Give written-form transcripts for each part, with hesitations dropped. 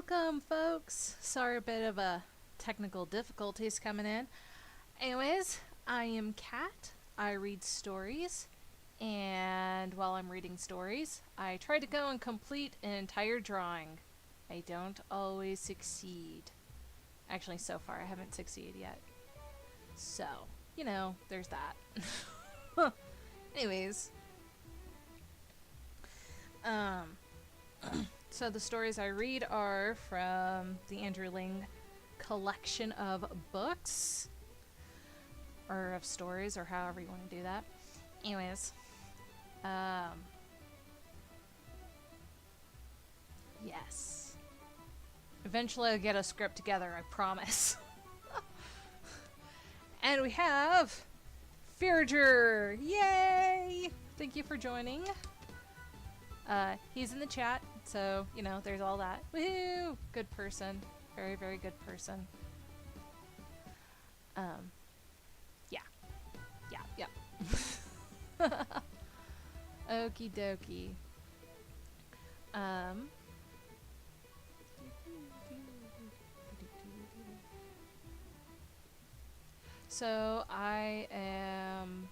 Welcome, folks. Sorry, a bit of a technical difficulties coming in. Anyways, I am Kat. I read stories, and while I'm reading stories, I try to go and complete an entire drawing. I don't always succeed. Actually, so far, I haven't succeeded yet. So, there's that. Anyways, so the stories I read are from the Andrew Ling collection of books, or of stories, or however you want to do that. Anyways, yes. Eventually I'll get a script together, I promise. And we have Fearger! Yay! Thank you for joining. He's in the chat, so, there's all that. Woohoo! Good person. Very, very good person. Yeah. Okie dokie. So I am,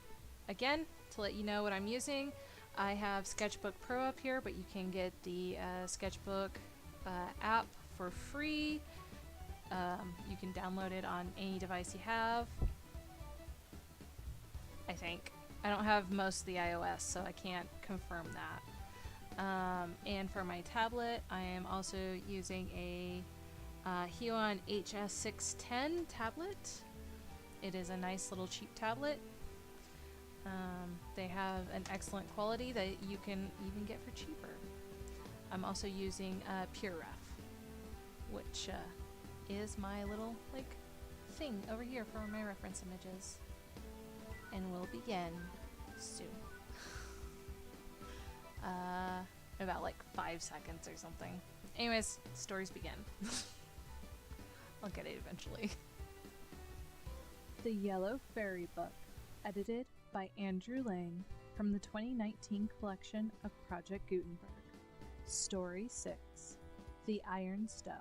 again, to let you know what I'm using, I have Sketchbook Pro up here, but you can get the Sketchbook app for free. You can download it on any device you have, I think. I don't have most of the iOS, so I can't confirm that. And for my tablet, I am also using a Huon HS610 tablet. It is a nice little cheap tablet. They have an excellent quality that you can even get for cheaper. I'm also using PureRef, which is my little thing over here for my reference images, and will begin soon. In about 5 seconds or something. Anyways, stories begin. I'll get it eventually. The Yellow Fairy Book, edited by Andrew Lang, from the 2019 collection of Project Gutenberg. Story 6, The Iron Stove.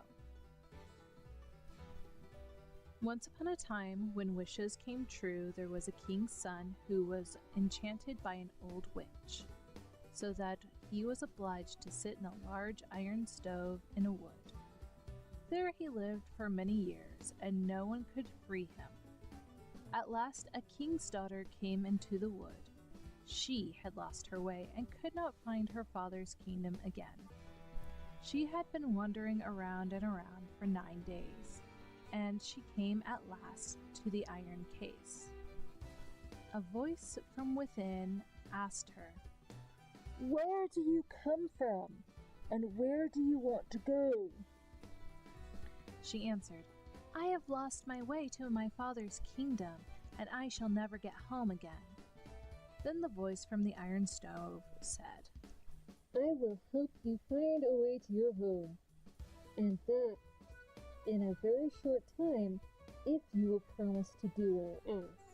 Once upon a time, when wishes came true, there was a king's son who was enchanted by an old witch, so that he was obliged to sit in a large iron stove in a wood. There he lived for many years, and no one could free him. At last a king's daughter came into the wood. She had lost her way and could not find her father's kingdom again. She had been wandering around and around for 9 days, and she came at last to the iron case. A voice from within asked her, "Where do you come from, and where do you want to go?" She answered, "I have lost my way to my father's kingdom, and I shall never get home again." Then the voice from the iron stove said, "I will help you find a way to your home, and that in a very short time, if you will promise to do what I ask.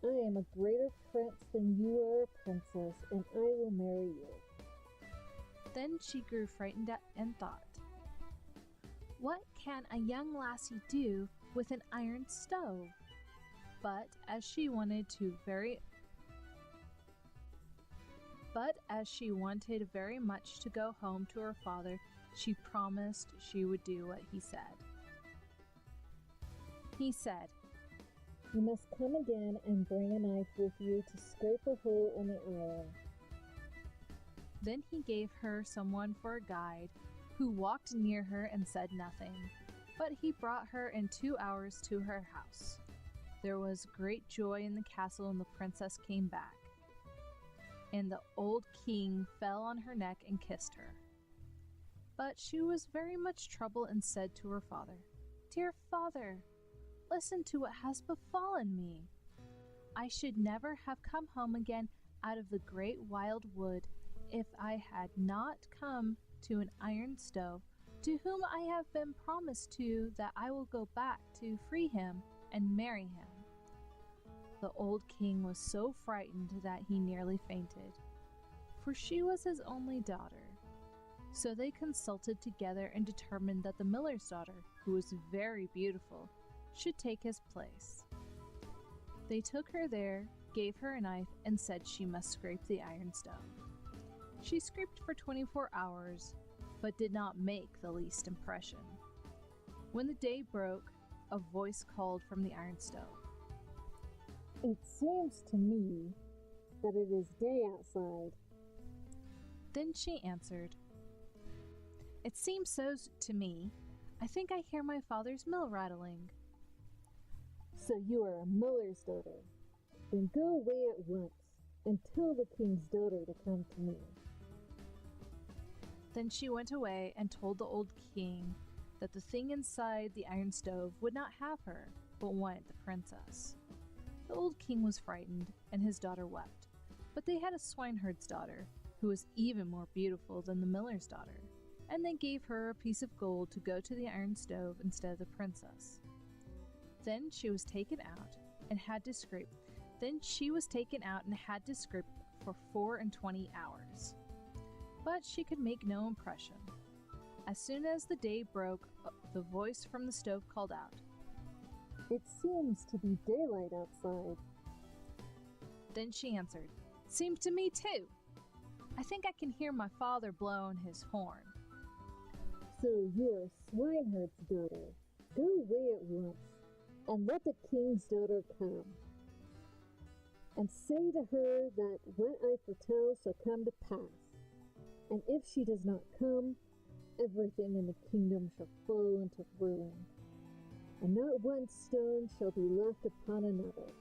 I am a greater prince than you are a princess, and I will marry you." Then she grew frightened and thought, "What can a young lassie do with an iron stove?" But as she wanted very much to go home to her father, she promised she would do what he said. He said, "You must come again and bring a knife with you to scrape a hole in the iron." Then he gave her someone for a guide, who walked near her and said nothing, but he brought her in 2 hours to her house. There was great joy in the castle, and the princess came back. And the old king fell on her neck and kissed her. But she was very much troubled and said to her father, "Dear father, listen to what has befallen me. I should never have come home again out of the great wild wood if I had not come to an iron stove, to whom I have been promised to that I will go back to free him and marry him." The old king was so frightened that he nearly fainted, for she was his only daughter. So they consulted together and determined that the miller's daughter, who was very beautiful, should take his place. They took her there, gave her a knife, and said she must scrape the iron stove. She scraped for 24 hours, but did not make the least impression. When the day broke, a voice called from the iron stove. It seems to me that it is day outside. Then she answered, It seems so to me. I think I hear my father's mill rattling. So you are a miller's daughter. Then go away at once and tell the king's daughter to come to me. Then she went away and told the old king that the thing inside the iron stove would not have her, but wanted the princess. The old king was frightened, and his daughter wept. But they had a swineherd's daughter, who was even more beautiful than the miller's daughter, and they gave her a piece of gold to go to the iron stove instead of the princess. Then she was taken out and had to scrape. For 24 hours. But she could make no impression. As soon as the day broke, the voice from the stove called out, It seems to be daylight outside. Then she answered, Seems to me too. I think I can hear my father blowing his horn. So you are a swineherd's daughter. Go away at once and let the king's daughter come. And say to her that what I foretell shall come to pass. And if she does not come, everything in the kingdom shall fall into ruin, and not one stone shall be left upon another.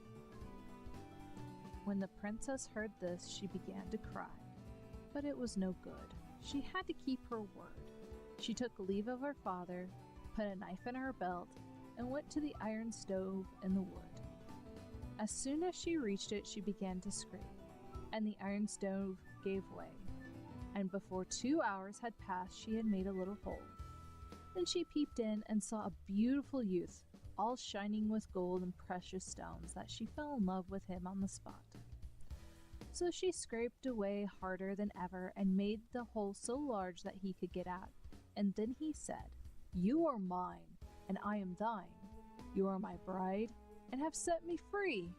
When the princess heard this, she began to cry. But it was no good. She had to keep her word. She took leave of her father, put a knife in her belt, and went to the iron stove in the wood. As soon as she reached it, she began to scrape, and the iron stove gave way. And before 2 hours had passed, she had made a little hole. Then she peeped in and saw a beautiful youth, all shining with gold and precious stones, that she fell in love with him on the spot. So she scraped away harder than ever and made the hole so large that he could get out. And then he said, You are mine, and I am thine. You are my bride, and have set me free.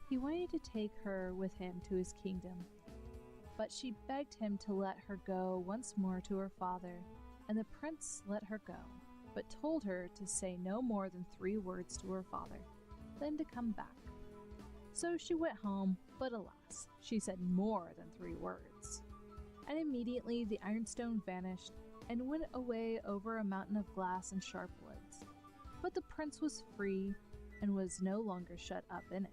He wanted to take her with him to his kingdom, but she begged him to let her go once more to her father, and the prince let her go, but told her to say no more than 3 words to her father, then to come back. So she went home, but alas, she said more than 3 words. And immediately the ironstone vanished and went away over a mountain of glass and sharp woods. But the prince was free and was no longer shut up in it.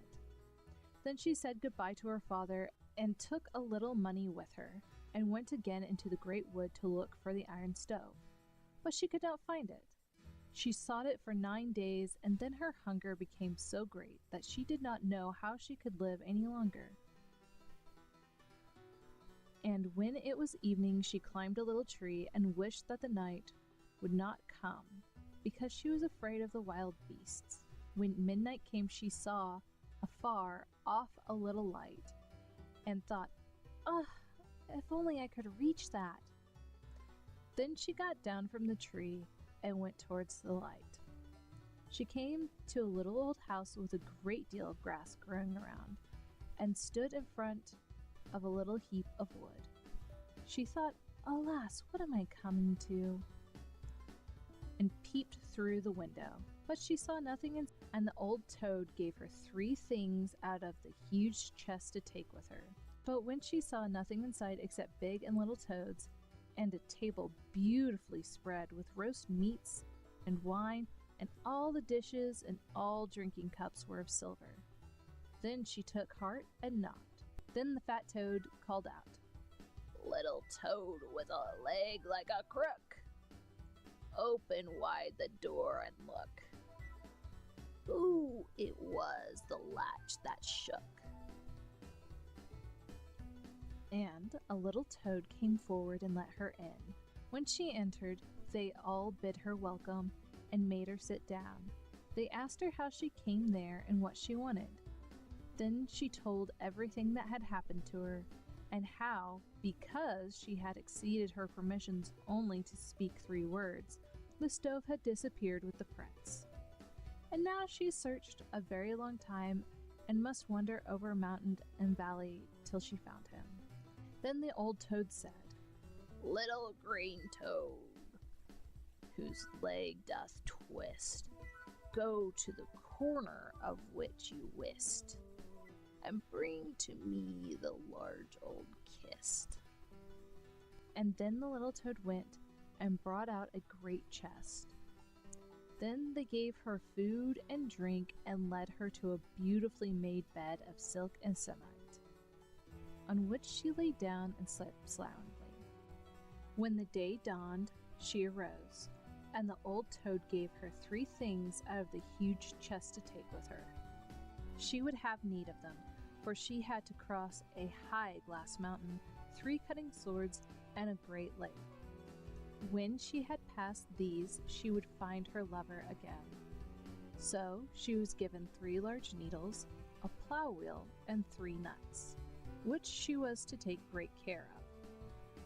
Then she said goodbye to her father and took a little money with her and went again into the great wood to look for the iron stove. But she could not find it. She sought it for 9 days, and then her hunger became so great that she did not know how she could live any longer. And when it was evening, she climbed a little tree and wished that the night would not come, because she was afraid of the wild beasts. When midnight came, she saw afar off a little light and thought, if only I could reach that. Then she got down from the tree and went towards the light. She came to a little old house with a great deal of grass growing around, and stood in front of a little heap of wood. She thought, Alas, what am I coming to? And peeped through the window, but she saw nothing, and the old toad gave her 3 things out of the huge chest to take with her. But when she saw nothing inside except big and little toads, and a table beautifully spread with roast meats and wine, and all the dishes and all drinking cups were of silver, then she took heart and knocked. Then the fat toad called out, Little toad with a leg like a crook, open wide the door and look. Ooh, it was the latch that shook. And a little toad came forward and let her in. When she entered, they all bid her welcome and made her sit down. They asked her how she came there and what she wanted. Then she told everything that had happened to her, and how, because she had exceeded her permissions only to speak 3 words, the stove had disappeared with the prince. And now she searched a very long time and must wander over mountain and valley till she found him. Then the old toad said, "Little green toad, whose leg doth twist, go to the corner of which you wist, and bring to me the large old kist." And then the little toad went and brought out a great chest. Then they gave her food and drink and led her to a beautifully made bed of silk and samite, on which she lay down and slept soundly. When the day dawned, she arose, and the old toad gave her 3 things out of the huge chest to take with her. She would have need of them, for she had to cross a high glass mountain, 3 cutting swords, and a great lake. When she had passed these, she would find her lover again. So she was given 3 large needles, a plow wheel, and 3 nuts, which she was to take great care of.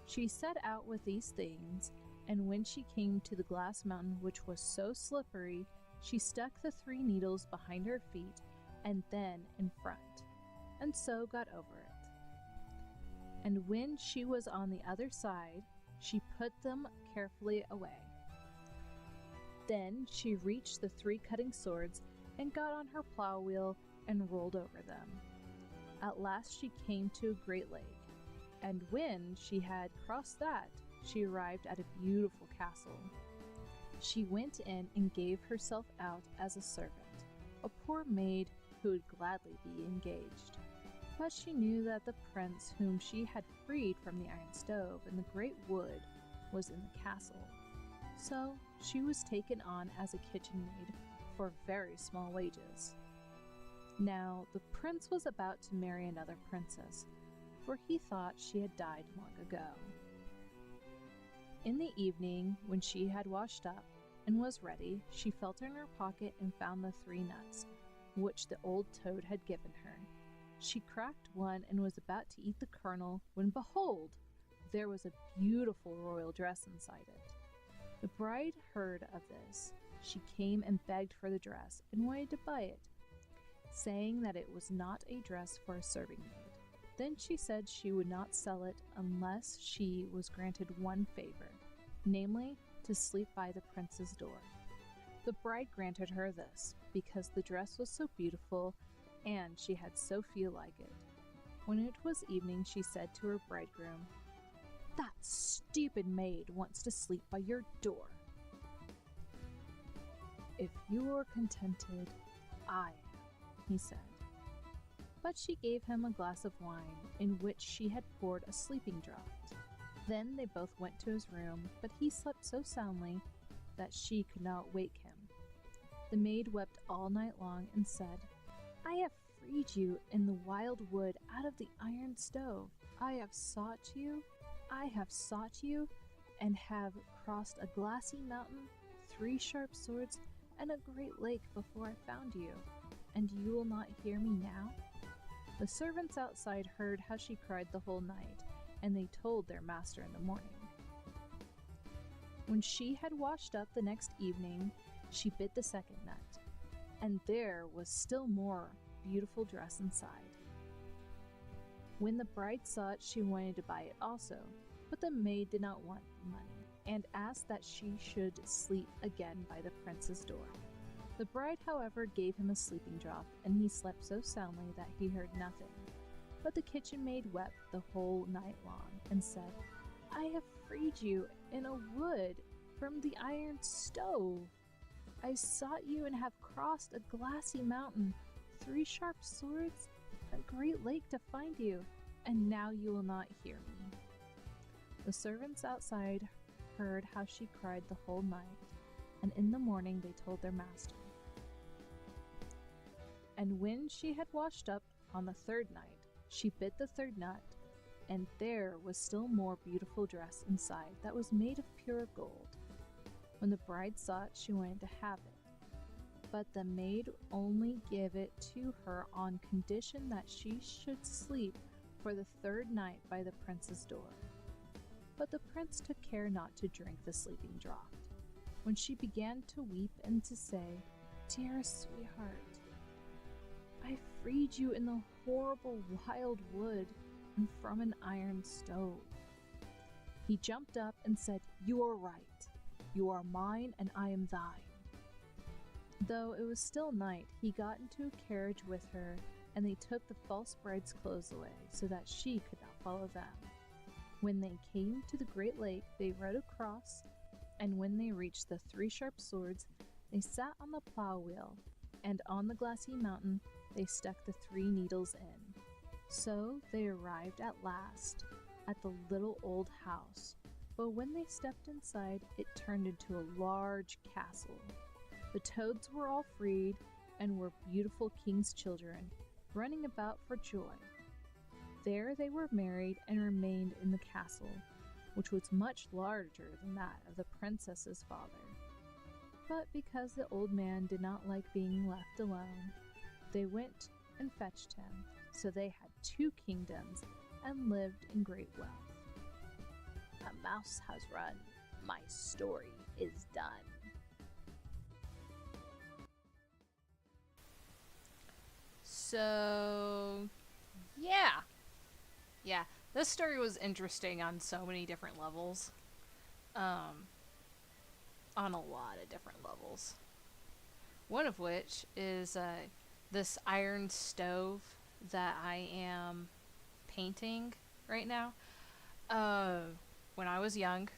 She set out with these things, and when she came to the glass mountain, which was so slippery, she stuck the 3 needles behind her feet and then in front, and so got over it. And when she was on the other side, she put them carefully away. Then she reached the 3 cutting swords and got on her plow wheel and rolled over them. At last she came to a great lake, and when she had crossed that, she arrived at a beautiful castle. She went in and gave herself out as a servant, a poor maid who would gladly be engaged. But she knew that the prince whom she had freed from the iron stove in the great wood was in the castle. So she was taken on as a kitchen maid for very small wages. Now the prince was about to marry another princess, for he thought she had died long ago. In the evening, when she had washed up and was ready, she felt in her pocket and found the 3 nuts, which the old toad had given her. She cracked one and was about to eat the kernel when, behold, there was a beautiful royal dress inside it. The bride heard of this. She came and begged for the dress and wanted to buy it, saying that it was not a dress for a serving maid. Then she said she would not sell it unless she was granted one favor, namely, to sleep by the prince's door. The bride granted her this, because the dress was so beautiful and she had so few like it. When it was evening, she said to her bridegroom, "That stupid maid wants to sleep by your door." "If you are contented, I am," he said. But she gave him a glass of wine, in which she had poured a sleeping draught. Then they both went to his room, but he slept so soundly that she could not wake him. The maid wept all night long and said, "I have freed you in the wild wood out of the iron stove. I have sought you, and have crossed a glassy mountain, 3 sharp swords, and a great lake before I found you, and you will not hear me now?" The servants outside heard how she cried the whole night, and they told their master in the morning. When she had washed up the next evening, she bit the 2nd nut, and there was still more beautiful dress inside. When the bride saw it, she wanted to buy it also, but the maid did not want money, and asked that she should sleep again by the prince's door. The bride, however, gave him a sleeping draught, and he slept so soundly that he heard nothing. But the kitchen maid wept the whole night long, and said, "I have freed you in a wood from the iron stove. I sought you and have crossed a glassy mountain, 3 sharp swords, a great lake to find you, and now you will not hear me." The servants outside heard how she cried the whole night, and in the morning they told their master. And when she had washed up on the 3rd night, she bit the 3rd nut, and there was still more beautiful dress inside that was made of pure gold. When the bride saw it, she wanted to have it, but the maid only gave it to her on condition that she should sleep for the third night by the prince's door. But the prince took care not to drink the sleeping draught. When she began to weep and to say, "Dearest sweetheart, I freed you in the horrible wild wood and from an iron stove," he jumped up and said, "You are right. You are mine and I am thine." Though it was still night, he got into a carriage with her, and they took the false bride's clothes away, so that she could not follow them. When they came to the great lake, they rowed across, and when they reached the three sharp swords, they sat on the plow wheel, and on the glassy mountain they stuck the three needles in. So they arrived at last at the little old house, but when they stepped inside, it turned into a large castle. The toads were all freed and were beautiful king's children, running about for joy. There they were married and remained in the castle, which was much larger than that of the princess's father. But because the old man did not like being left alone, they went and fetched him, so they had 2 kingdoms and lived in great wealth. A mouse has run. My story is done. So, yeah. This story was interesting on so many different levels. On a lot of different levels. One of which is this iron stove that I am painting right now. When I was young,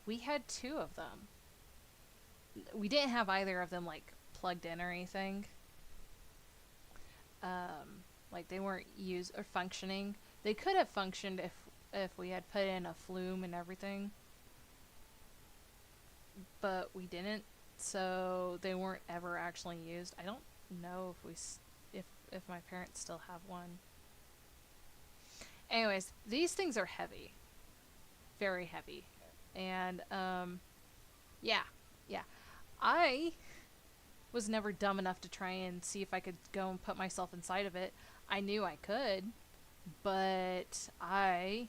we had 2 of them. We didn't have either of them like plugged in or anything. Like they weren't used or functioning. They could have functioned if we had put in a flume and everything, but we didn't, so they weren't ever actually used. I don't know if my parents still have one. Anyways, these things are heavy, very heavy, and yeah. I was never dumb enough to try and see if I could go and put myself inside of it. I knew I could, but I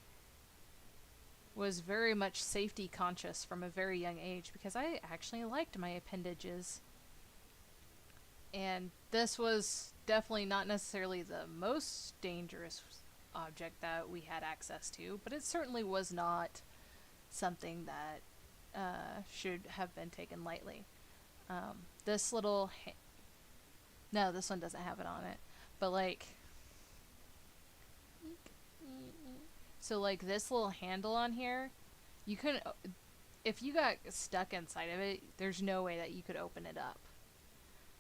was very much safety conscious from a very young age because I actually liked my appendages. And this was definitely not necessarily the most dangerous object that we had access to, but it certainly was not something that should have been taken lightly. This little no, this one doesn't have it on it, but like, so like this little handle on here, you couldn't, if you got stuck inside of it, there's no way that you could open it up,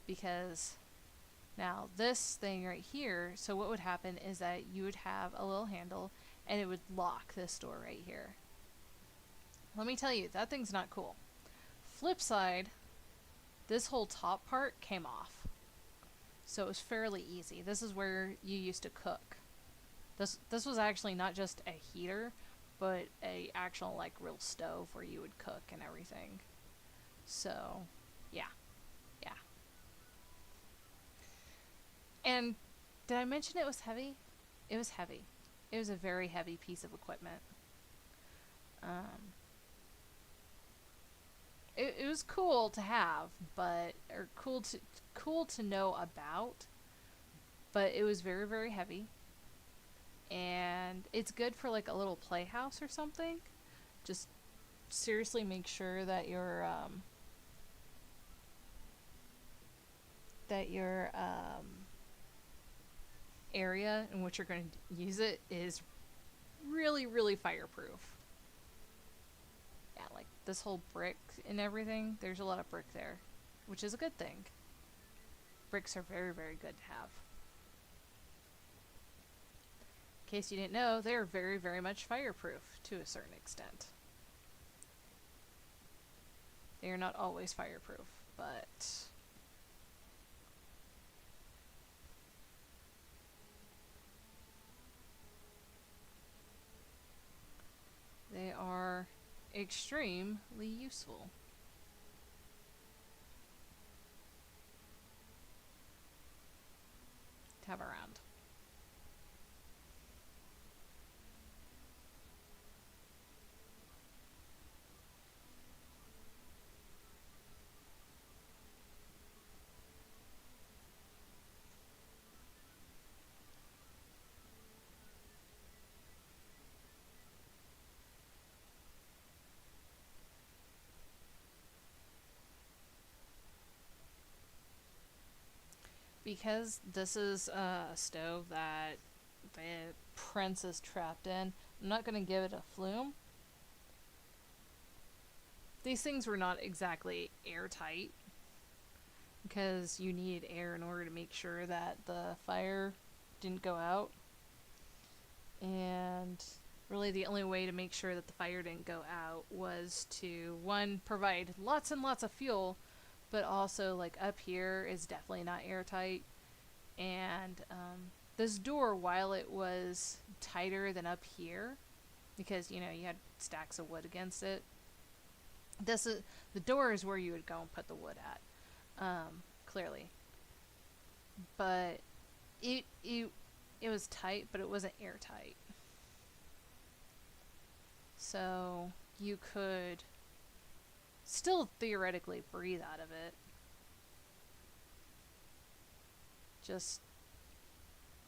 because now this thing right here, so what would happen is that you would have a little handle and it would lock this door right here. Let me tell you, that thing's not cool. Flip side, this whole top part came off, so it was fairly easy. This is where you used to cook. This was actually not just a heater, but a actual like real stove where you would cook and everything. So, yeah. And did I mention it was heavy? It was heavy. It was a very heavy piece of equipment. It was cool to have, or cool to know about, but it was very, very heavy. And it's good for like a little playhouse or something. Just seriously make sure that your area in which you're going to use it is really, really fireproof. Yeah, like this whole brick and everything, there's a lot of brick there, which is a good thing. Bricks are very, very good to have. In case you didn't know, they're very, very much fireproof to a certain extent. They are not always fireproof, but they are extremely useful. To have around. because this is a stove that the prince is trapped in, I'm not going to give it a flume. These things were not exactly airtight, because you need air in order to make sure that the fire didn't go out. And really the only way to make sure that the fire didn't go out was to, one, provide lots and lots of fuel, but also, like, up here is definitely not airtight. And this door, while it was tighter than up here, because, you know, you had stacks of wood against it, the door is where you would go and put the wood at. Clearly. But it was tight, but it wasn't airtight. So you could still theoretically breathe out of it. Just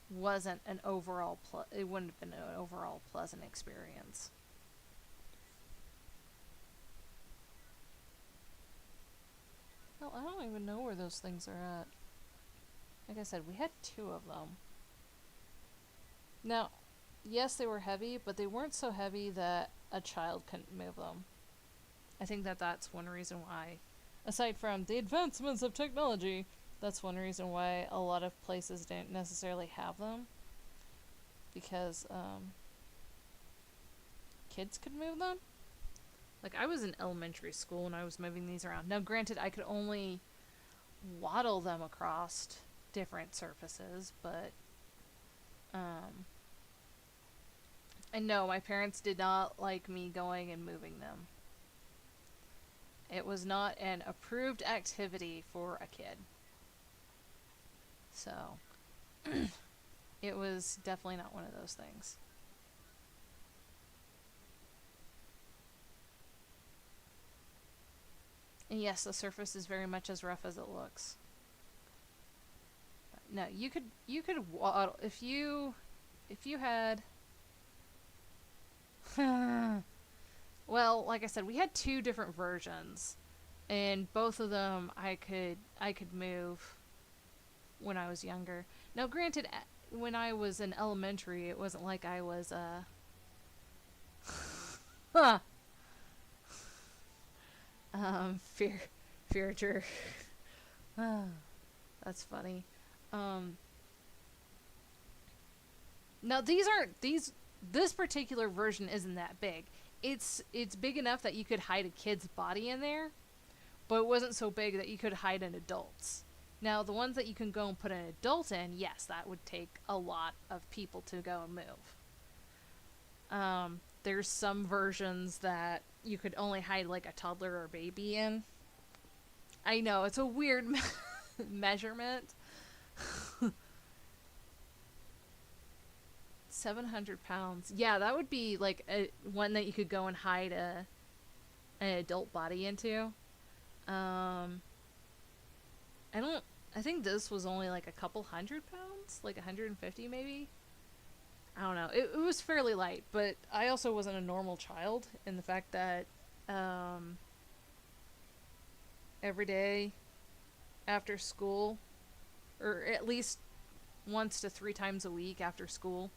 wasn't an overall it wouldn't have been an overall pleasant experience. Well, I don't even know where those things are at. Like I said, we had 2 of them. Now, yes, they were heavy, but they weren't so heavy that a child couldn't move them. I think that that's one reason why, aside from the advancements of technology, that's one reason why a lot of places didn't necessarily have them. Because kids could move them. Like, I was in elementary school and I was moving these around. Now, granted, I could only waddle them across different surfaces, but and no, my parents did not like me going and moving them. It was not an approved activity for a kid. So, it was definitely not one of those things. And yes, the surface is very much as rough as it looks. No, you could waddle if you had well, like I said, we had 2 different versions, and both of them I could move when I was younger. Now, granted, when I was in elementary, it wasn't like I was fearager. That's funny. Now this particular version isn't that big. It's big enough that you could hide a kid's body in there, but it wasn't so big that you could hide an adult's. Now, the ones that you can go and put an adult in, yes, that would take a lot of people to go and move. There's some versions that you could only hide like a toddler or baby in. I know, it's a weird measurement. 700 pounds. Yeah, that would be like one that you could go and hide an adult body into. I think this was only like a couple 100 pounds, like 150 maybe. I don't know. It was fairly light, but I also wasn't a normal child in the fact that every day after school, or at least once to 3 times a week after school,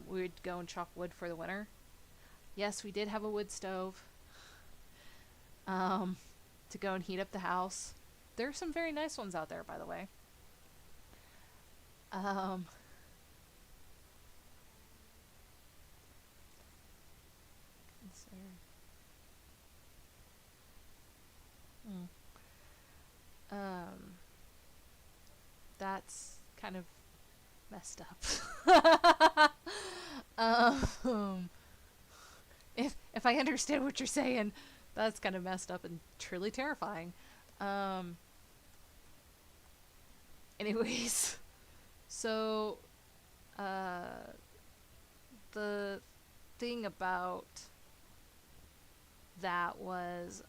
we would go and chop wood for the winter. Yes, we did have a wood stove to go and heat up the house. There are some very nice ones out there, by the way. That's kind of messed up. If I understand what you're saying, that's kind of messed up and truly terrifying. Anyways, so the thing about that was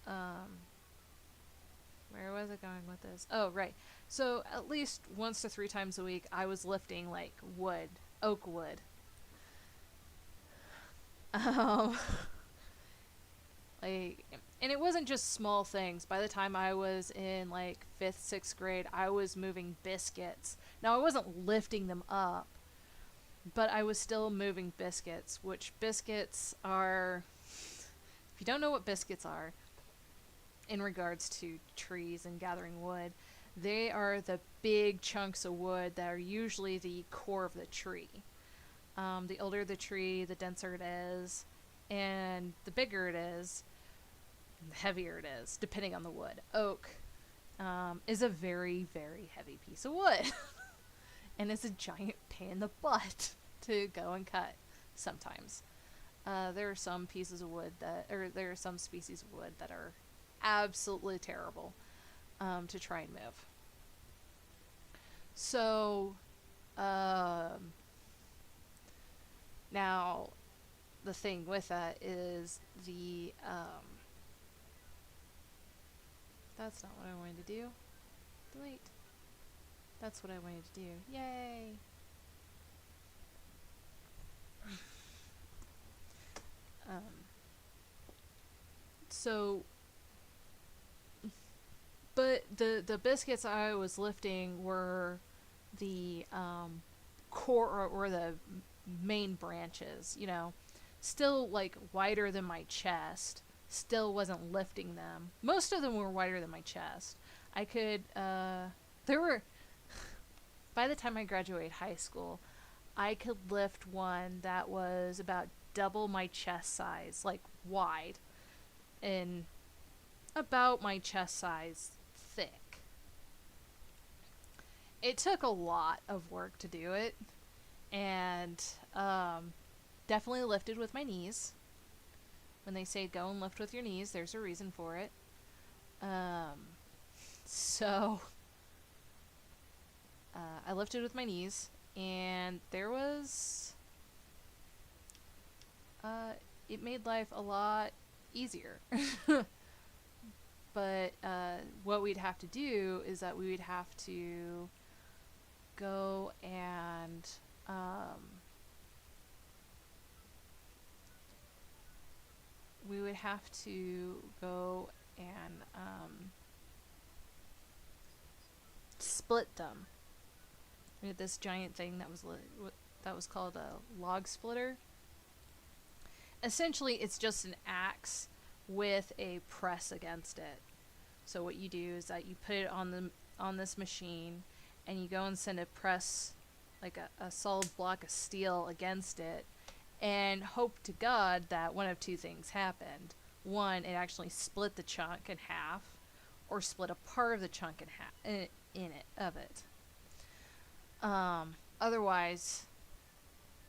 where was I going with this? Oh, right. So at least once to 3 times a week, I was lifting like wood, oak wood. Like, And it wasn't just small things. By the time I was in like 5th, 6th grade, I was moving biscuits. Now, I wasn't lifting them up, but I was still moving biscuits, which biscuits are, if you don't know what biscuits are in regards to trees and gathering wood, they are the big chunks of wood that are usually the core of the tree. The older the tree, the denser it is, and the bigger it is, the heavier it is, depending on the wood. Oak is a very, very heavy piece of wood. And it's a giant pain in the butt to go and cut sometimes. There are some pieces of wood there are some species of wood that are absolutely terrible to try and move. So, now, the thing with that is that's not what I wanted to do. Delete. That's what I wanted to do. Yay! So, but the biscuits I was lifting were the core or the main branches, you know, still like wider than my chest. Still wasn't lifting them. Most of them were wider than my chest. I could, there were, by the time I graduated high school, I could lift one that was about double my chest size, like wide, and about my chest size thick. It took a lot of work to do it, and definitely lifted with my knees. When they say go and lift with your knees, there's a reason for it. So I lifted with my knees, and there was it made life a lot easier. But what we'd have to do is that we would have to go and split them. We had this giant thing that was called a log splitter. Essentially, it's just an axe with a press against it. So what you do is that you put it on this machine, and you go and send a press, like a solid block of steel against it, and hope to God that one of two things happened. One, it actually split the chunk in half, or split a part of the chunk in half of it. Otherwise,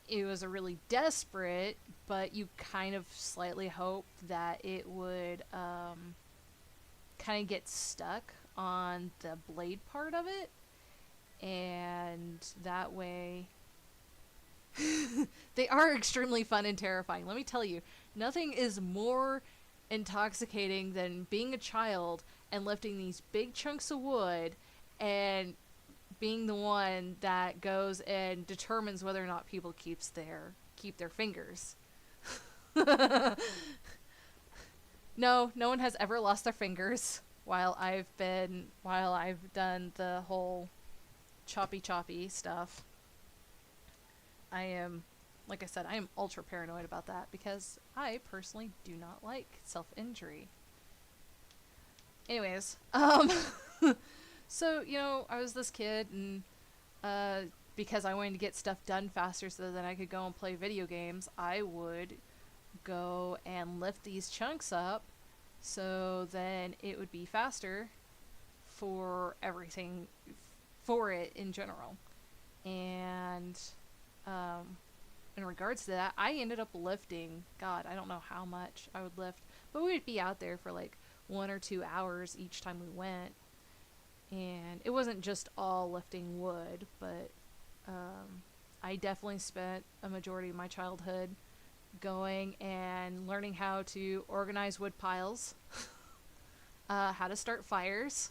it was a really desperate, but you kind of slightly hoped that it would kind of get stuck on the blade part of it, and that way they are extremely fun and terrifying. Let me tell you, nothing is more intoxicating than being a child and lifting these big chunks of wood and being the one that goes and determines whether or not people keep their fingers. No one has ever lost their fingers while I've done the whole choppy stuff. I am, like I said, I am ultra paranoid about that because I personally do not like self-injury. Anyways, so, you know, I was this kid, and because I wanted to get stuff done faster so that I could go and play video games, I would go and lift these chunks up so then it would be faster for everything, for it in general. And in regards to that, I ended up lifting, God, I don't know how much I would lift, but we would be out there for like 1 or 2 hours each time we went. And it wasn't just all lifting wood, but I definitely spent a majority of my childhood going and learning how to organize wood piles, how to start fires,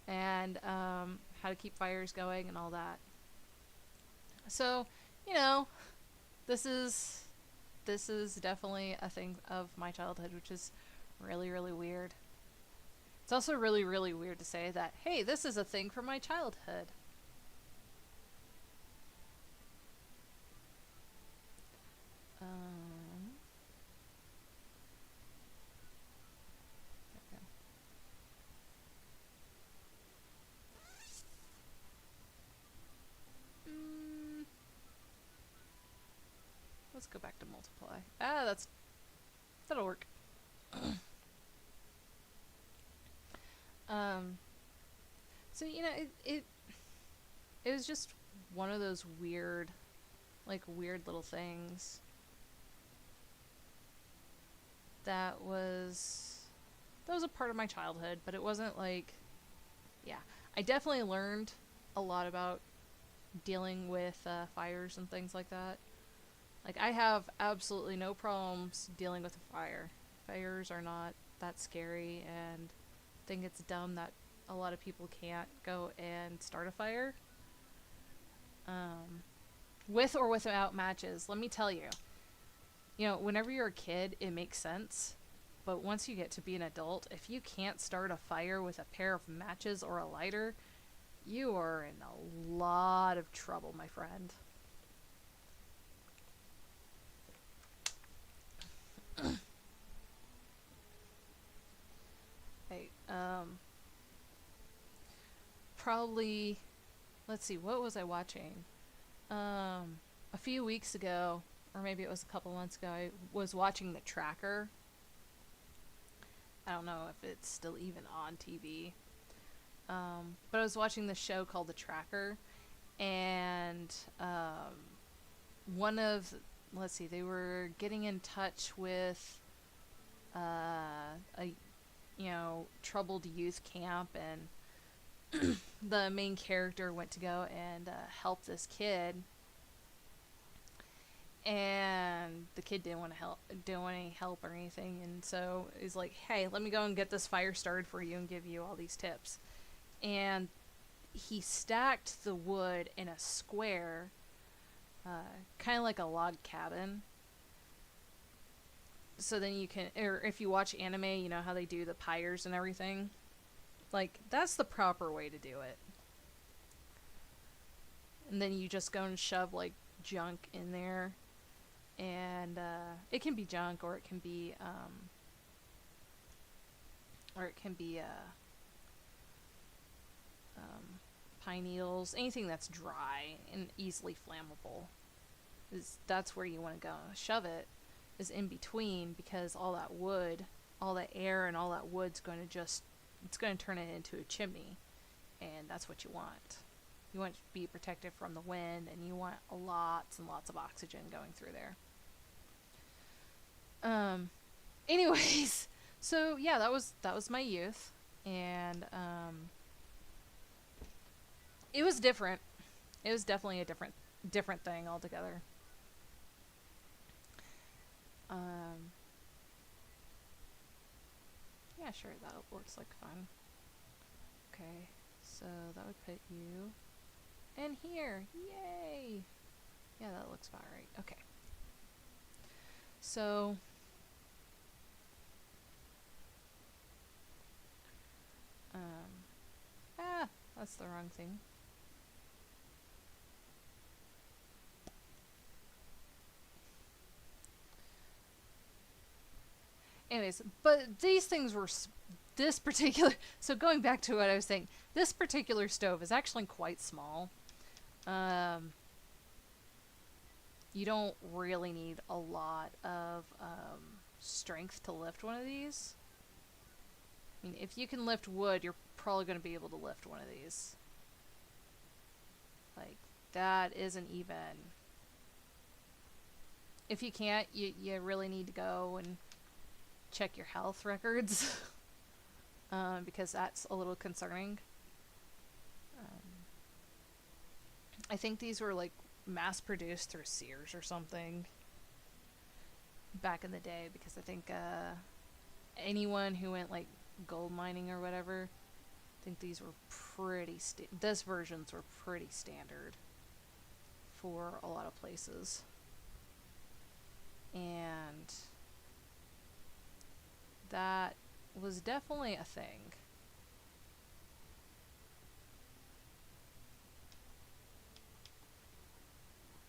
and how to keep fires going and all that. So, you know, this is definitely a thing of my childhood, which is Really, really weird. It's also really, really weird to say that, hey, this is a thing from my childhood. There we go. Let's go back to multiply. That'll work. So it was just one of those weird little things that was a part of my childhood, but it wasn't like, yeah, I definitely learned a lot about dealing with fires and things like that. Like, I have absolutely no problems dealing with a fire. Fires are not that scary, and I think it's dumb that a lot of people can't go and start a fire. With or without matches, let me tell you, whenever you're a kid, it makes sense. But once you get to be an adult, if you can't start a fire with a pair of matches or a lighter, you are in a lot of trouble, my friend. Hey, probably, let's see, what was I watching? A few weeks ago, or maybe it was a couple months ago, I was watching The Tracker. I don't know if it's still even on TV. But I was watching the show called The Tracker, and they were getting in touch with a troubled youth camp, and the main character went to go and help this kid, and the kid didn't want any help or anything, and so he's like, hey, let me go and get this fire started for you and give you all these tips. And he stacked the wood in a square, kind of like a log cabin. So then you can, or if you watch anime, you know how they do the pyres and everything. Like, that's the proper way to do it. And then you just go and shove, like, junk in there. And, it can be junk, or it can be, pine needles, anything that's dry and easily flammable. That's where you want to go. Shove it is in between, because all that wood, all that air and all that wood's going to turn it into a chimney, and that's what you want. You want it to be protected from the wind, and you want lots and lots of oxygen going through there. Anyways, so yeah, that was my youth, and it was different. It was definitely a different thing altogether. Yeah, sure, that looks like fun. Okay, so that would put you in here. Yay! Yeah, that looks about right. Okay. So, that's the wrong thing. Anyways, but these things were this particular. So going back to what I was saying, this particular stove is actually quite small. You don't really need a lot of strength to lift one of these. I mean, if you can lift wood, you're probably going to be able to lift one of these. Like, that isn't even. If you can't, you really need to go and check your health records. Because that's a little concerning. I think these were like mass produced through Sears or something back in the day, because I think anyone who went like gold mining or whatever, I think these were pretty this versions were pretty standard for a lot of places. And that was definitely a thing.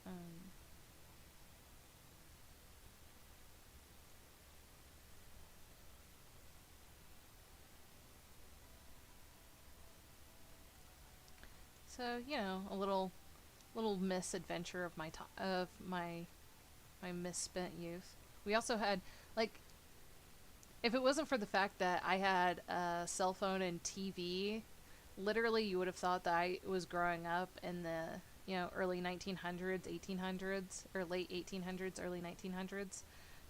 Um, so a little misadventure of my misspent youth. We also had, like, if it wasn't for the fact that I had a cell phone and TV, literally you would have thought that I was growing up in the, early 1900s, 1800s, or late 1800s, early 1900s.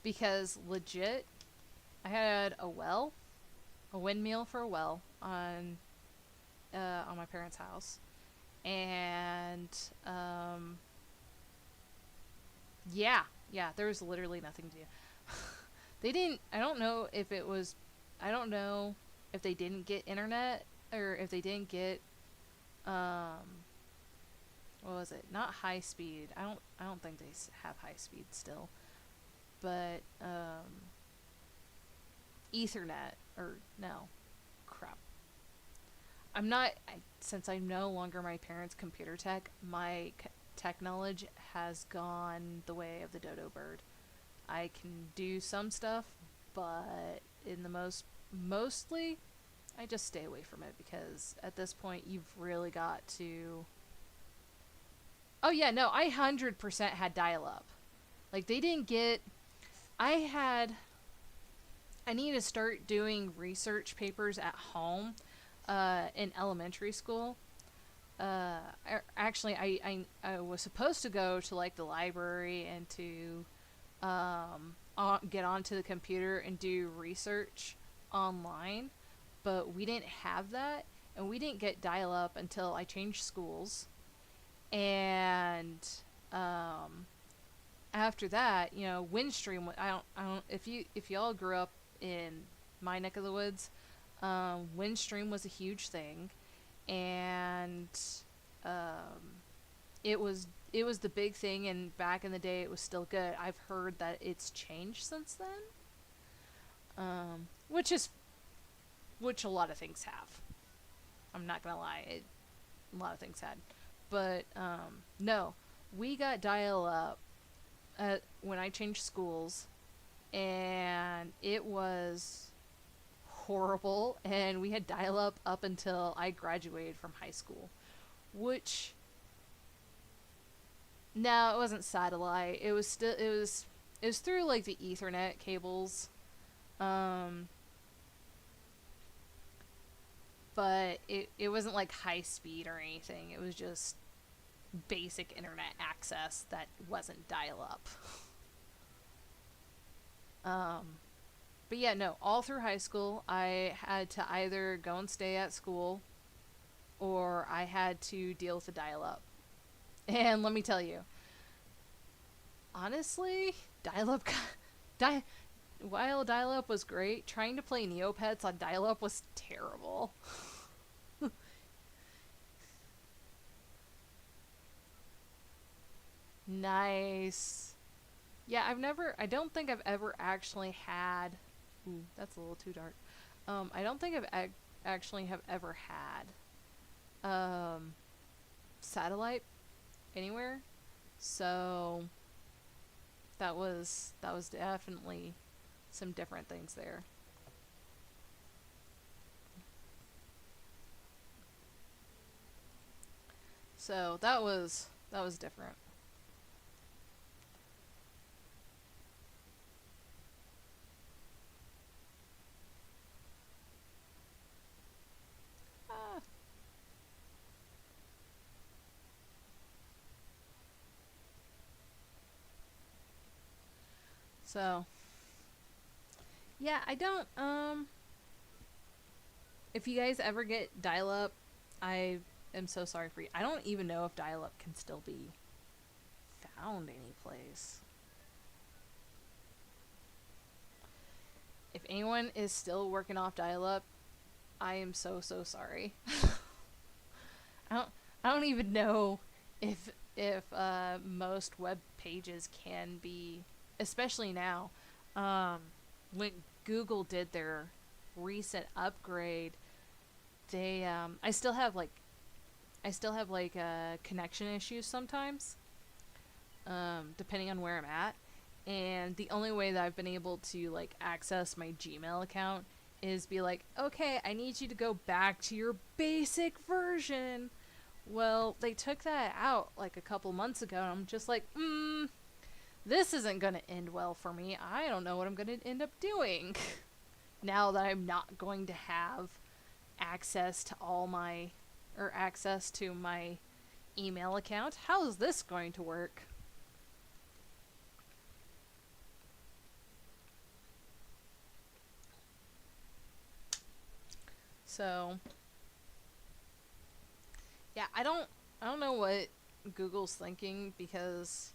Because legit, I had a windmill for a well on my parents' house. And, yeah, yeah, there was literally nothing to do. They didn't. I don't know if they didn't get internet or if they didn't get um. What was it? Not high speed. I don't think they have high speed still, but Ethernet or no, crap. I'm not. Since I'm no longer my parents' computer tech, my tech knowledge has gone the way of the dodo bird. I can do some stuff, but in the mostly I just stay away from it because at this point you've really got to. Oh yeah, no, I 100% had dial up. Like they didn't get I had I need to start doing research papers at home in elementary school. Actually, I was supposed to go to like the library and to get onto the computer and do research online, but we didn't have that, and we didn't get dial up until I changed schools, and um, after that, Windstream. I don't. If y'all grew up in my neck of the woods, Windstream was a huge thing, and um, it was the big thing. And back in the day, it was still good. I've heard that it's changed since then, which is which a lot of things have. I'm not gonna lie, a lot of things had, but no, we got dial up when I changed schools, and it was horrible. And we had dial up until I graduated from high school, which no, it wasn't satellite. It was through like the Ethernet cables, um, but it wasn't like high speed or anything. It was just basic internet access that wasn't dial up. Um, but yeah, no, all through high school, I had to either go and stay at school or I had to deal with the dial up. And let me tell you, honestly, dial up, di- while dial up was great, trying to play Neopets on dial up was terrible. Nice. Yeah, I don't think I've ever actually had. Ooh, that's a little too dark. I don't think actually have ever had satellite anywhere. So that was definitely some different things there. So that was different. Ah, so yeah, I don't if you guys ever get dial up, I am so sorry for you. I don't even know if dial up can still be found anyplace. If anyone is still working off dial up, I am so sorry. I don't I don't even know if most web pages can be, especially now. Um, when Google did their recent upgrade, they I still have like connection issues sometimes, depending on where I'm at. And the only way that I've been able to like access my Gmail account is be like, okay, I need you to go back to your basic version. Well, they took that out like a couple months ago, and I'm just like, this isn't gonna end well for me. I don't know what I'm gonna end up doing now that I'm not going to have access to access to my email account. How is this going to work? So, yeah, I don't know what Google's thinking, because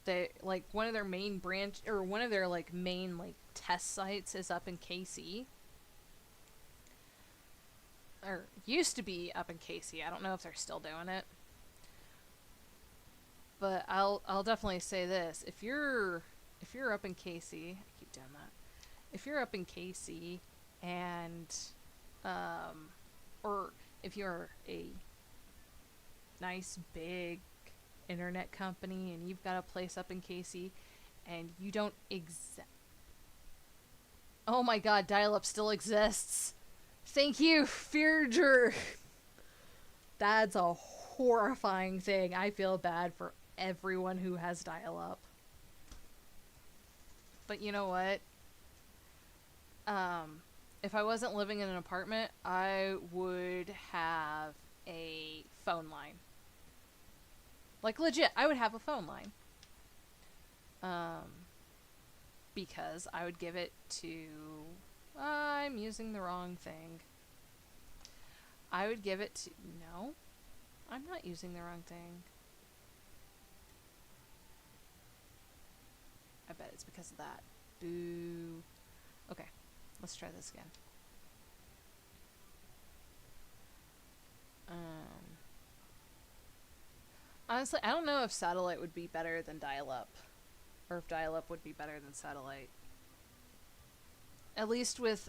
they like one of their main branch, or one of their like main like test sites is up in KC, or used to be up in KC. I don't know if they're still doing it. But I'll definitely say this. If you're up in KC, I keep doing that. If you're up in KC and or if you're a nice big internet company and you've got a place up in KC and you don't Oh my god, dial-up still exists. Thank you, Fearger. That's a horrifying thing. I feel bad for everyone who has dial-up. But you know what? If I wasn't living in an apartment, I would have a phone line. Like, legit, I would have a phone line. Because I would give it to... I'm using the wrong thing. I would give it to... No, I'm not using the wrong thing. I bet it's because of that. Boo. Okay, let's try this again. Honestly, I don't know if satellite would be better than dial-up, or if dial-up would be better than satellite. At least with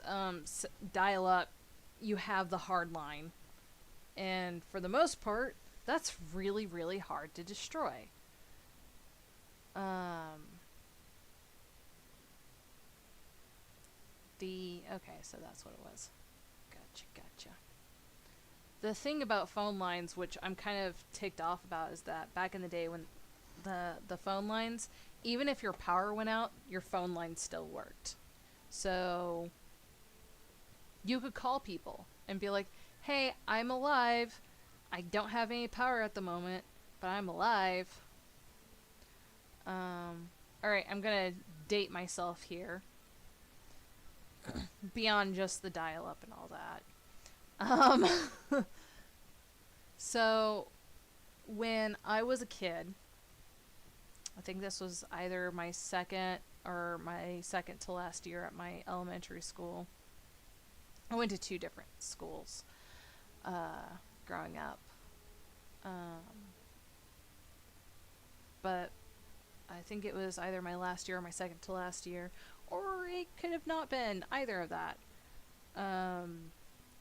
dial-up, you have the hard line, and for the most part, that's really, really hard to destroy. Okay, so that's what it was. Gotcha. The thing about phone lines, which I'm kind of ticked off about, is that back in the day when the phone lines, even if your power went out, your phone line still worked. So you could call people and be like, hey, I'm alive. I don't have any power at the moment, but I'm alive. Alright, I'm gonna date myself here. Beyond just the dial-up and all that. So, when I was a kid, I think this was either my second to last year at my elementary school. I went to 2 different schools growing up. But I think it was either my last year or my second to last year, or it could have not been either of that.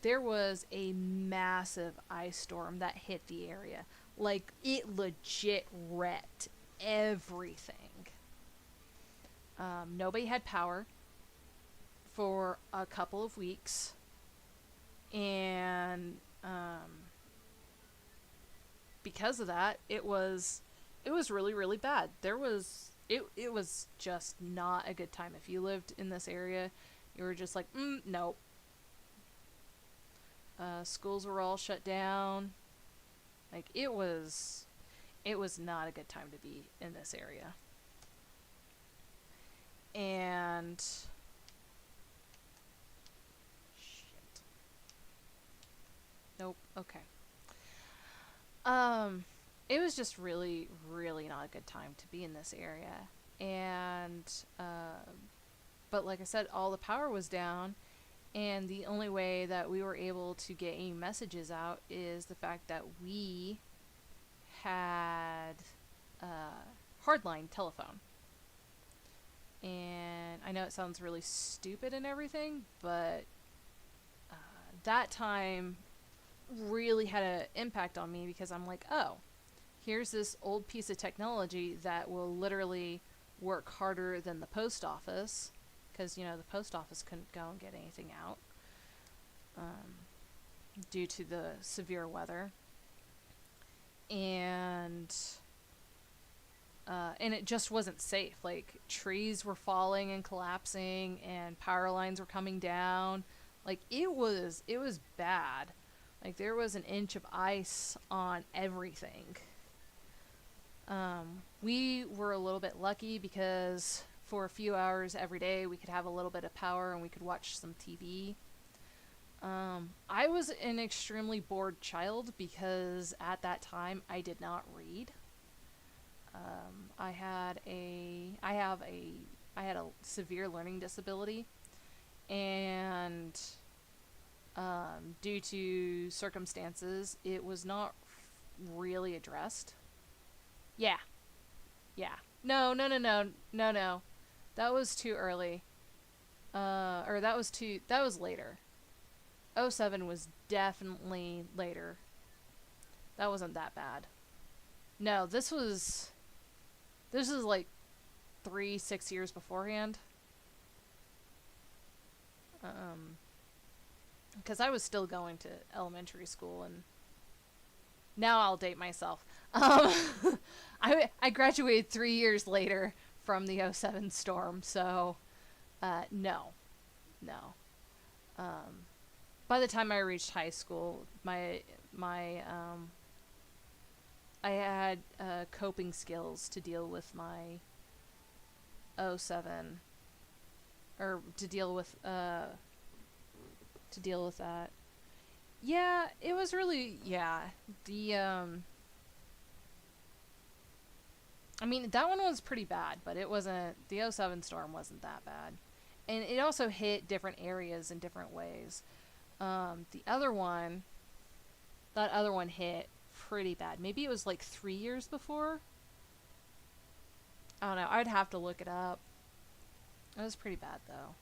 There was a massive ice storm that hit the area. Like, it legit wrecked everything. Nobody had power for a couple of weeks. And because of that, it was really, really bad. It was just not a good time. If you lived in this area, you were just like, nope. Schools were all shut down. Like, it was not a good time to be in this area. And shit. Nope. Okay. It was just really, really not a good time to be in this area. And but like I said, all the power was down. And the only way that we were able to get any messages out is the fact that we had hardline telephone. And I know it sounds really stupid and everything, but that time really had an impact on me because I'm like, oh, here's this old piece of technology that will literally work harder than the post office, because, you know, the post office couldn't go and get anything out due to the severe weather. And it just wasn't safe. Like, trees were falling and collapsing, and power lines were coming down. Like, it was bad. Like, there was an inch of ice on everything. We were a little bit lucky because for a few hours every day we could have a little bit of power and we could watch some TV. I was an extremely bored child because at that time I did not read. I had a severe learning disability, and due to circumstances, it was not really addressed. Yeah, yeah. No. That was too early. Or that was later. '07 was definitely later. That wasn't that bad. No, this was like 6 years beforehand. Because I was still going to elementary school, and now I'll date myself. I graduated 3 years later from the '07 storm, so no. By the time I reached high school, I had coping skills to deal with my '07, or to deal with that. Yeah, it was really, yeah. I mean, that one was pretty bad, but it wasn't, the '07 storm wasn't that bad. And it also hit different areas in different ways. That other one hit pretty bad. Maybe it was like 3 years before. I don't know. I'd have to look it up. It was pretty bad though.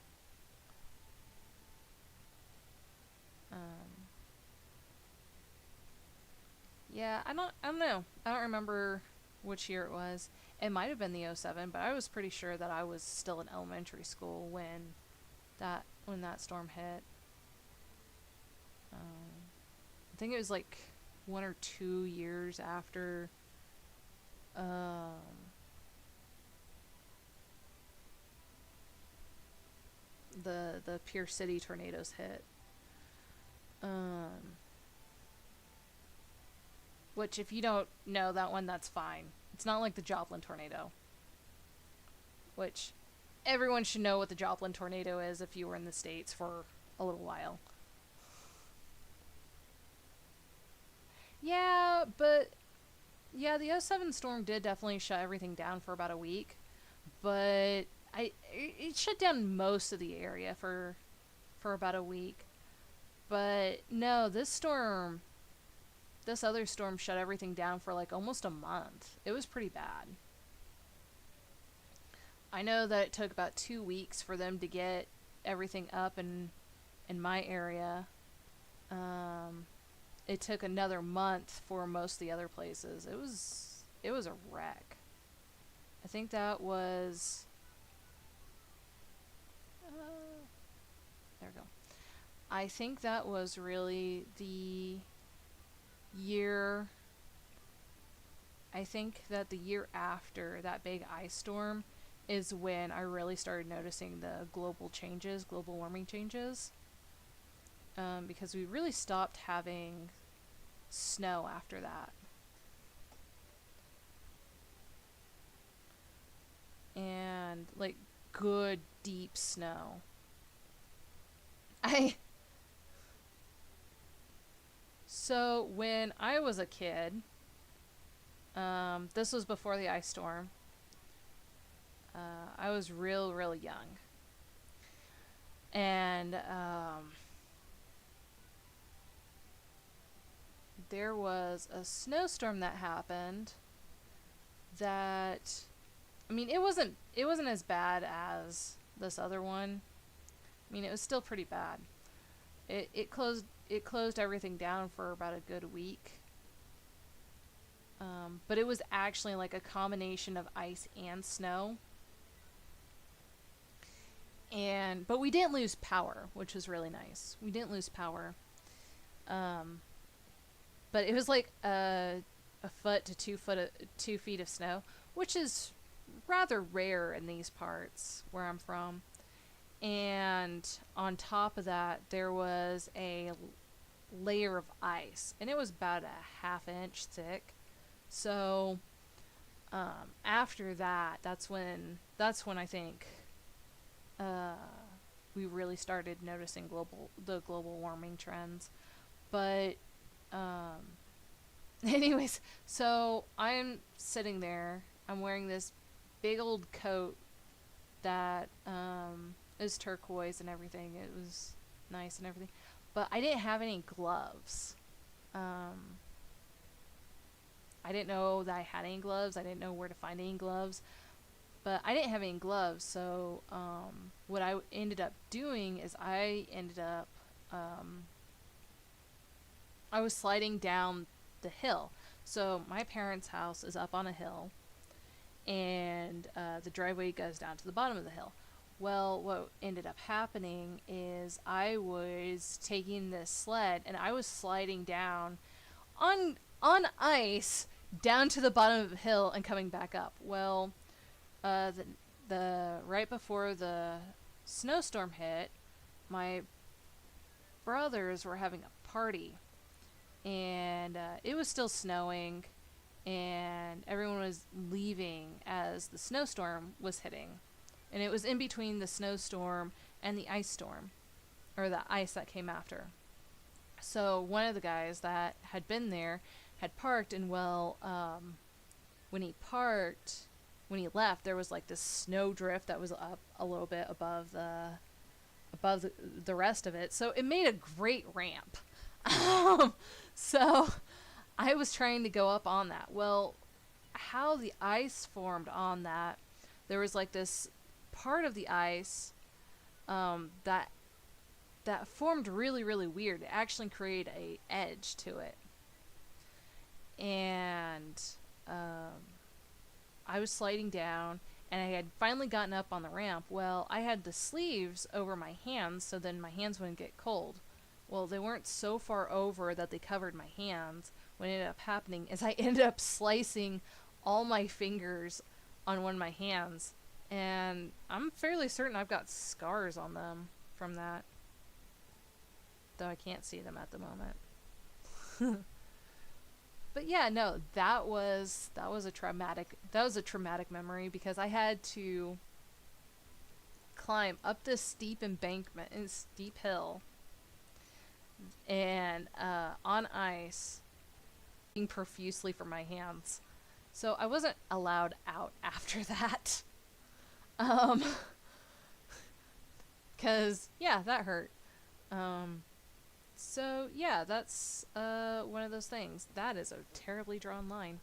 Yeah, I don't know. I don't remember which year it was. It might have been the '07, but I was pretty sure that I was still in elementary school when that storm hit. I think it was like 1 or 2 years after the Pierce City tornadoes hit. Which, if you don't know that one, that's fine. It's not like the Joplin tornado. Which, everyone should know what the Joplin tornado is if you were in the States for a little while. Yeah, but yeah, the '07 storm did definitely shut everything down for about a week, but it shut down most of the area for about a week. But no, this other storm shut everything down for like almost a month. It was pretty bad. I know that it took about 2 weeks for them to get everything up in my area. It took another month for most of the other places. It was a wreck. I think that was there we go. I think that was really the year. I think that the year after that big ice storm is when I really started noticing the global warming changes. Because we really stopped having snow after that. And, like, good, deep snow. So, when I was a kid, this was before the ice storm, I was real young. And, there was a snowstorm that happened that, I mean, it wasn't as bad as this other one. I mean, it was still pretty bad. It closed everything down for about a good week. But it was actually like a combination of ice and snow. But we didn't lose power, which was really nice. We didn't lose power. But it was like a foot to 2 feet of snow, which is rather rare in these parts where I'm from. And on top of that, there was a layer of ice, and it was about a ½ inch thick. So after that, that's when I think we really started noticing the global warming trends. But anyways, so I'm sitting there. I'm wearing this big old coat that is turquoise and everything. It was nice and everything, but I didn't have any gloves. I didn't know that I had any gloves. I didn't know where to find any gloves, but I didn't have any gloves. So what I ended up doing is I was sliding down the hill. So my parents' house is up on a hill, and the driveway goes down to the bottom of the hill. Well, what ended up happening is I was taking this sled and I was sliding down on ice down to the bottom of the hill and coming back up. Well, the right before the snowstorm hit, my brothers were having a party, and it was still snowing, and everyone was leaving as the snowstorm was hitting. And it was in between the snowstorm and the ice storm, or the ice that came after. So one of the guys that had been there had parked, and when he left, there was like this snow drift that was up a little bit above the rest of it. So it made a great ramp. So I was trying to go up on that. Well, how the ice formed on that, there was like this part of the ice that formed really, really weird. It actually created a edge to it. And I was sliding down, and I had finally gotten up on the ramp. Well, I had the sleeves over my hands, so then my hands wouldn't get cold. Well, they weren't so far over that they covered my hands. What ended up happening is I ended up slicing all my fingers on one of my hands, and I'm fairly certain I've got scars on them from that, though I can't see them at the moment. But yeah, no, that was a traumatic memory, because I had to climb up this steep embankment and steep hill, and on ice, being profusely from my hands. So I wasn't allowed out after that. 'Cause yeah, that hurt. So yeah, that's one of those things. That is a terribly drawn line.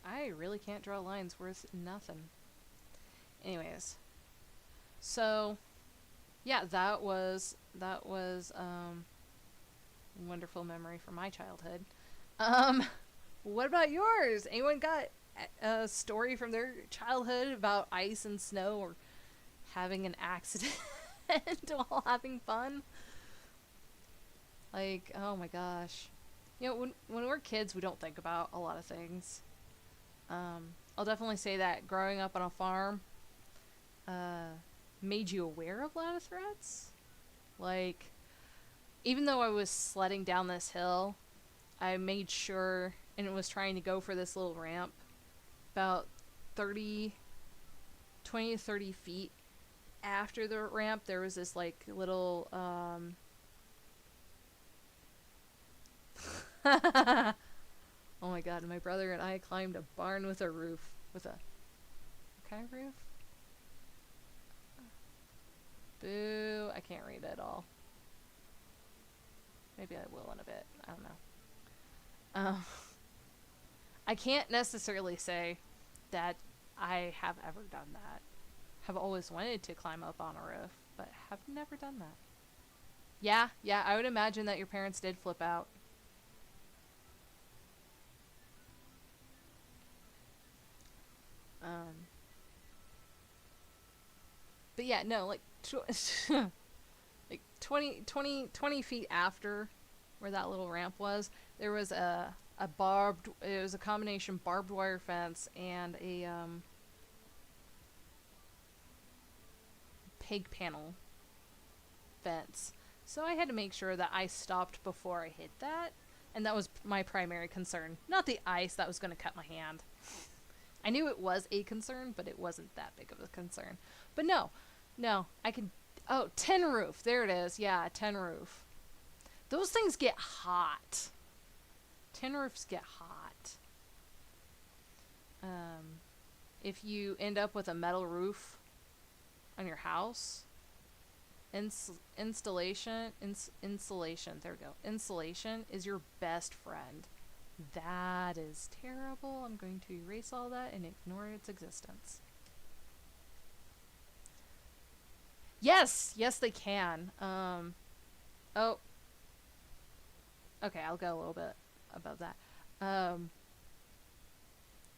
I really can't draw lines worth nothing. Anyways, so yeah, that was wonderful memory from my childhood. What about yours? Anyone got a story from their childhood about ice and snow, or having an accident while having fun? Like, oh my gosh. You know, when we're kids, we don't think about a lot of things. I'll definitely say that growing up on a farm made you aware of a lot of threats. Like, even though I was sledding down this hill, I made sure, and it was trying to go for this little ramp, about 20 to 30 feet after the ramp, there was this like little oh my god, my brother and I climbed a barn with a roof. What kind of roof? Boo, I can't read it at all. Maybe I will in a bit. I don't know. I can't necessarily say that I have ever done that. Have always wanted to climb up on a roof, but have never done that. Yeah, I would imagine that your parents did flip out. Um, but yeah, no, like, like 20 feet after where that little ramp was, there was it was a combination barbed wire fence and a, pig panel fence. So I had to make sure that I stopped before I hit that. And that was my primary concern. Not the ice that was going to cut my hand. I knew it was a concern, but it wasn't that big of a concern. But no, I could. Oh, tin roof. There it is. Yeah, tin roof. Those things get hot. Tin roofs get hot. If you end up with a metal roof on your house, insulation. There we go. Insulation is your best friend. That is terrible. I'm going to erase all that and ignore its existence. Yes, they can. Oh. Okay, I'll go a little bit about that.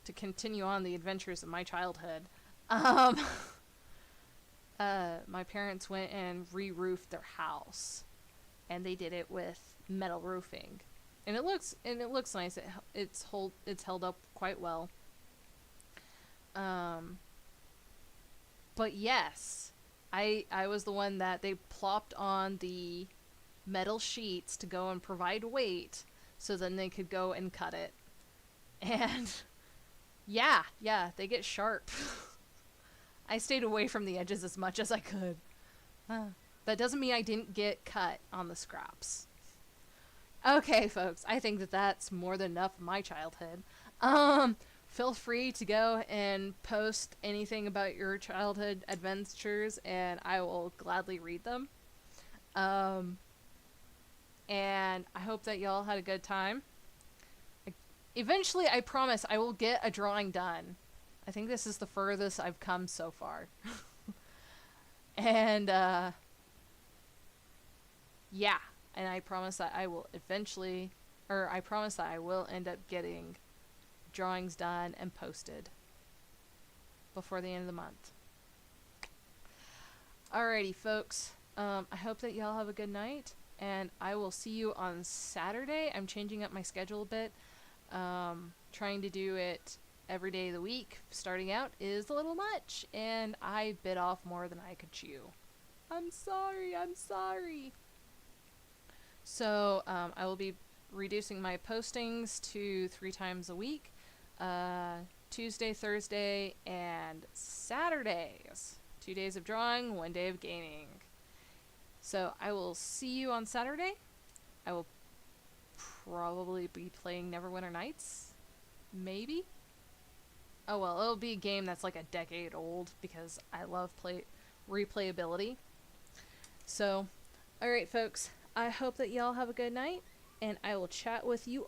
To continue on the adventures of my childhood. My parents went and re-roofed their house, and they did it with metal roofing, and it looks nice. It's held up quite well. But yes, I was the one that they plopped on the metal sheets to go and provide weight, so then they could go and cut it, and yeah, they get sharp. I stayed away from the edges as much as I could. That doesn't mean I didn't get cut on the scraps. Okay, folks, I think that that's more than enough of my childhood. Feel free to go and post anything about your childhood adventures, and I will gladly read them. And I hope that y'all had a good time. Eventually, I promise I will get a drawing done. I think this is the furthest I've come so far. And, yeah. And I promise that I will eventually, or I promise that I will end up getting drawings done and posted before the end of the month. Alrighty, folks. I hope that y'all have a good night, and I will see you on Saturday. I'm changing up my schedule a bit. Trying to do it every day of the week, starting out, is a little much, and I bit off more than I could chew. I'm sorry. So, I will be reducing my postings to 3 times a week. Tuesday, Thursday, and Saturdays. 2 days of drawing, 1 day of gaming. So, I will see you on Saturday. I will probably be playing Neverwinter Nights. Maybe? Oh well, it'll be a game that's like a decade old because I love replayability. So, alright folks, I hope that y'all have a good night, and I will chat with you